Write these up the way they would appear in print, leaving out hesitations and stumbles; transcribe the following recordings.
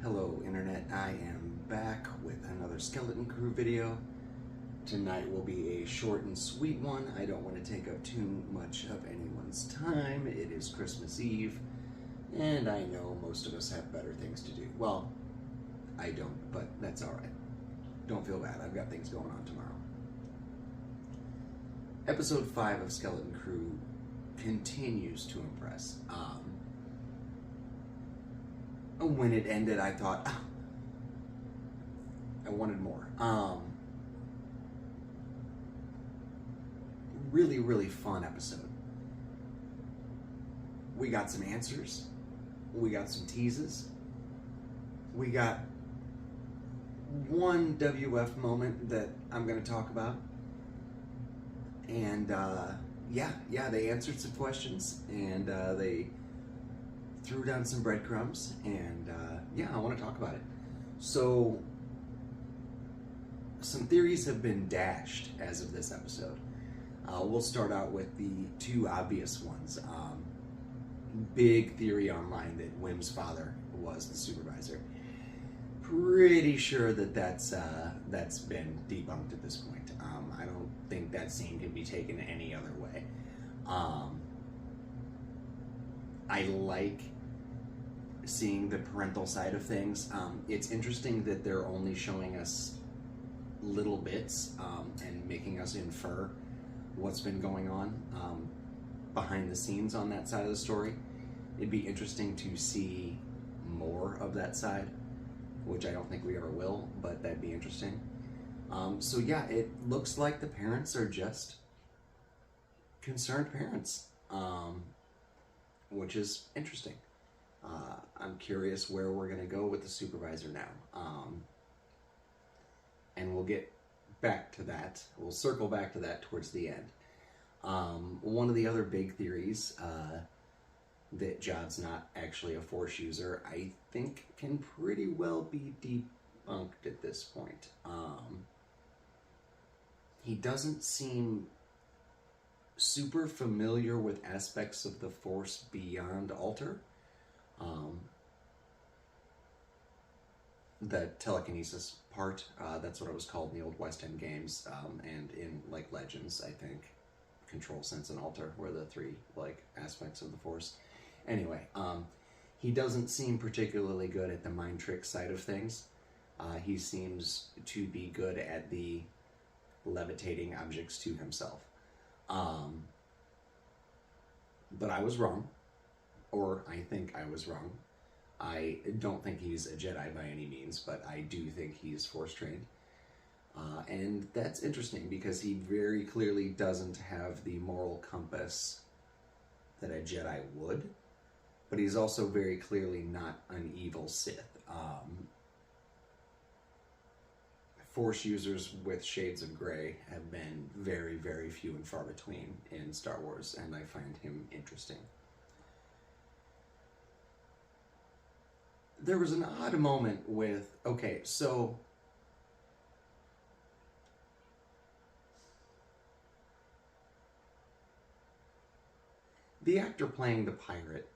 Hello Internet, I am back with another Skeleton Crew video. Tonight will be a short and sweet one. I don't want to take up too much of anyone's time. It is Christmas Eve, and I know most of us have better things to do. Well, I don't, but that's alright. Don't feel bad, I've got things going on tomorrow. Episode 5 of Skeleton Crew continues to impress. When it ended, I thought, I wanted more. Really fun episode. We got some answers. We got some teases. We got one WF moment that I'm going to talk about. And, yeah, they answered some questions, and they threw down some breadcrumbs, and yeah, I want to talk about it. So, some theories have been dashed as of this episode. We'll start out with the two obvious ones. Big theory online that Wim's father was the supervisor. Pretty sure that that's been debunked at this point. I don't think that scene can be taken any other way. I like seeing the parental side of things. It's interesting that they're only showing us little bits and making us infer what's been going on behind the scenes on that side of the story. It'd be interesting to see more of that side, which I don't think we ever will, but that'd be interesting. So yeah, it looks like the parents are just concerned parents, which is interesting. I'm curious where we're going to go with the supervisor now. And we'll get back to that. We'll circle back to that towards the end. One of the other big theories that Jod's not actually a Force user, I think can pretty well be debunked at this point. He doesn't seem super familiar with aspects of the Force beyond Alter. The telekinesis part, that's what it was called in the old West End games, and in like Legends, I think Control, Sense, and Alter were the three like aspects of the Force. Anyway, he doesn't seem particularly good at the mind trick side of things. He seems to be good at the levitating objects to himself. But I was wrong, or I think I was wrong. I don't think he's a Jedi by any means, but I do think he's Force trained. And that's interesting because he very clearly doesn't have the moral compass that a Jedi would, but he's also very clearly not an evil Sith. Force users with shades of gray have been very few and far between in Star Wars, and I find him interesting. There was an odd moment with, okay, so the actor playing the pirate,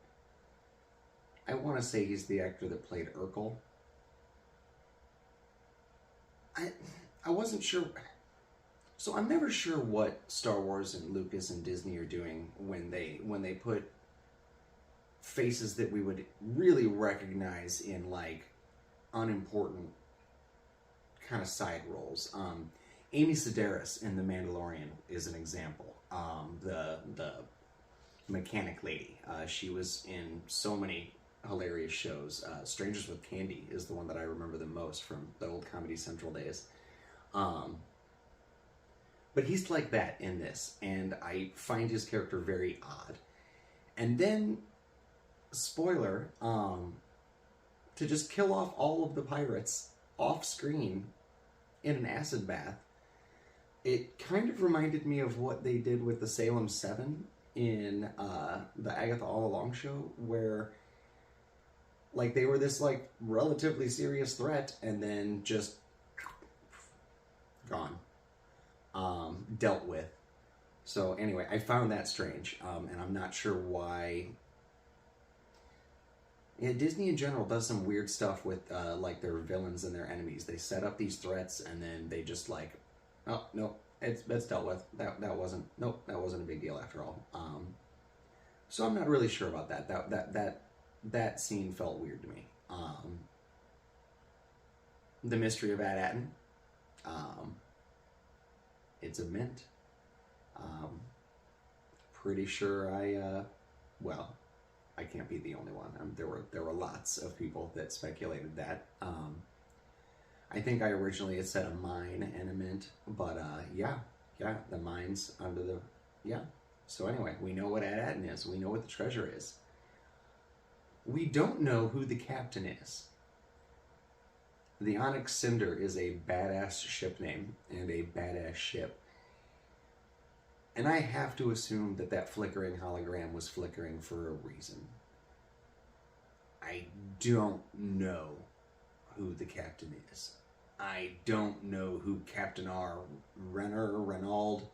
I want to say he's the actor that played Urkel. I wasn't sure. So I'm never sure what Star Wars and Lucas and Disney are doing when they put faces that we would really recognize in like unimportant kind of side roles. Amy Sedaris in The Mandalorian is an example. The mechanic lady. She was in so many hilarious shows. Strangers with Candy is the one that I remember the most from the old Comedy Central days. But he's like that in this, and I find his character very odd. And then, spoiler, to just kill off all of the pirates off screen in an acid bath, it kind of reminded me of what they did with the Salem 7 in the Agatha All Along show, where like they were this like relatively serious threat and then just gone, dealt with. So anyway, I found that strange, and I'm not sure why Yeah, Disney in general does some weird stuff with like their villains and their enemies. They set up these threats and then they just like, oh no, it's dealt with. That wasn't a big deal after all. So I'm not really sure about that. That scene felt weird to me. The Mystery of Ad-Atten. It's a mint. Pretty sure well, I can't be the only one. There were lots of people that speculated that. I think I originally had said a mine and a mint, but yeah, the mine's under the yeah. So anyway, we know what Ad-Atten is. We know what the treasure is. We don't know who the captain is. The Onyx Cinder is a badass ship name and a badass ship. And I have to assume that flickering hologram was flickering for a reason. I don't know who the captain is. I don't know who Captain Renault,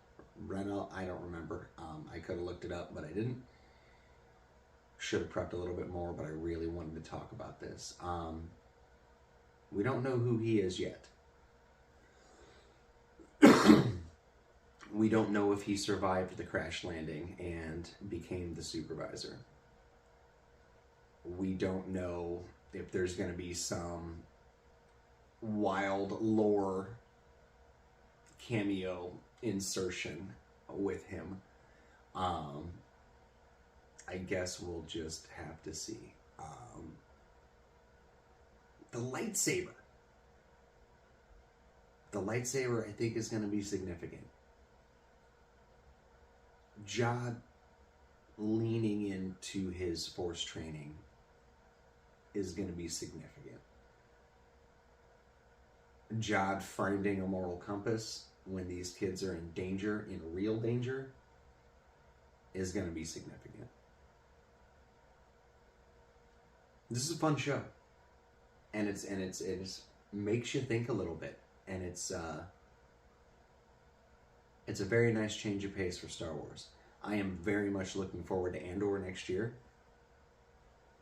I don't remember. I could have looked it up, but I didn't. Should have prepped a little bit more, but I really wanted to talk about this. We don't know who he is yet. We don't know if he survived the crash landing and became the supervisor. We don't know if there's going to be some wild lore cameo insertion with him. I guess we'll just have to see. The lightsaber. The lightsaber, I think, is going to be significant. Jod leaning into his Force training is going to be significant. Jod finding a moral compass when these kids are in danger, in real danger, is going to be significant. This is a fun show, and it makes you think a little bit, and it's a very nice change of pace for Star Wars. I am very much looking forward to Andor next year.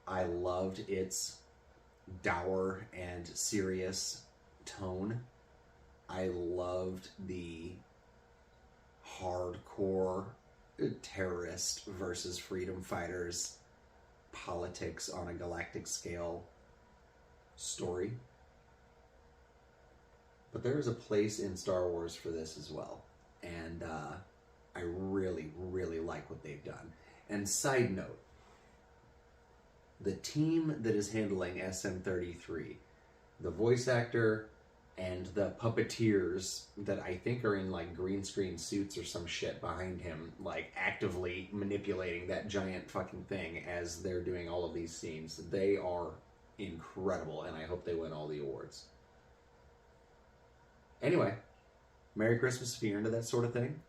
I loved its dour and serious tone. I loved the hardcore terrorist versus freedom fighters politics on a galactic scale story. But there is a place in Star Wars for this as well. And I really, really like what they've done. And side note, the team that is handling SM33, the voice actor and the puppeteers that I think are in like green screen suits or some shit behind him, like actively manipulating that giant fucking thing as they're doing all of these scenes, they are incredible, and I hope they win all the awards. Anyway, Merry Christmas if you're into that sort of thing.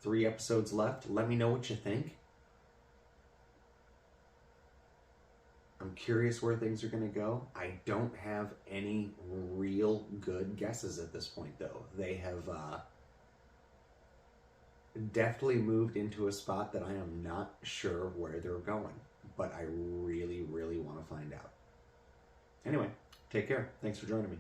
3 episodes left. Let me know what you think. I'm curious where things are going to go. I don't have any real good guesses at this point, though. They have definitely moved into a spot that I am not sure where they're going. But I really, really want to find out. Anyway, take care. Thanks for joining me.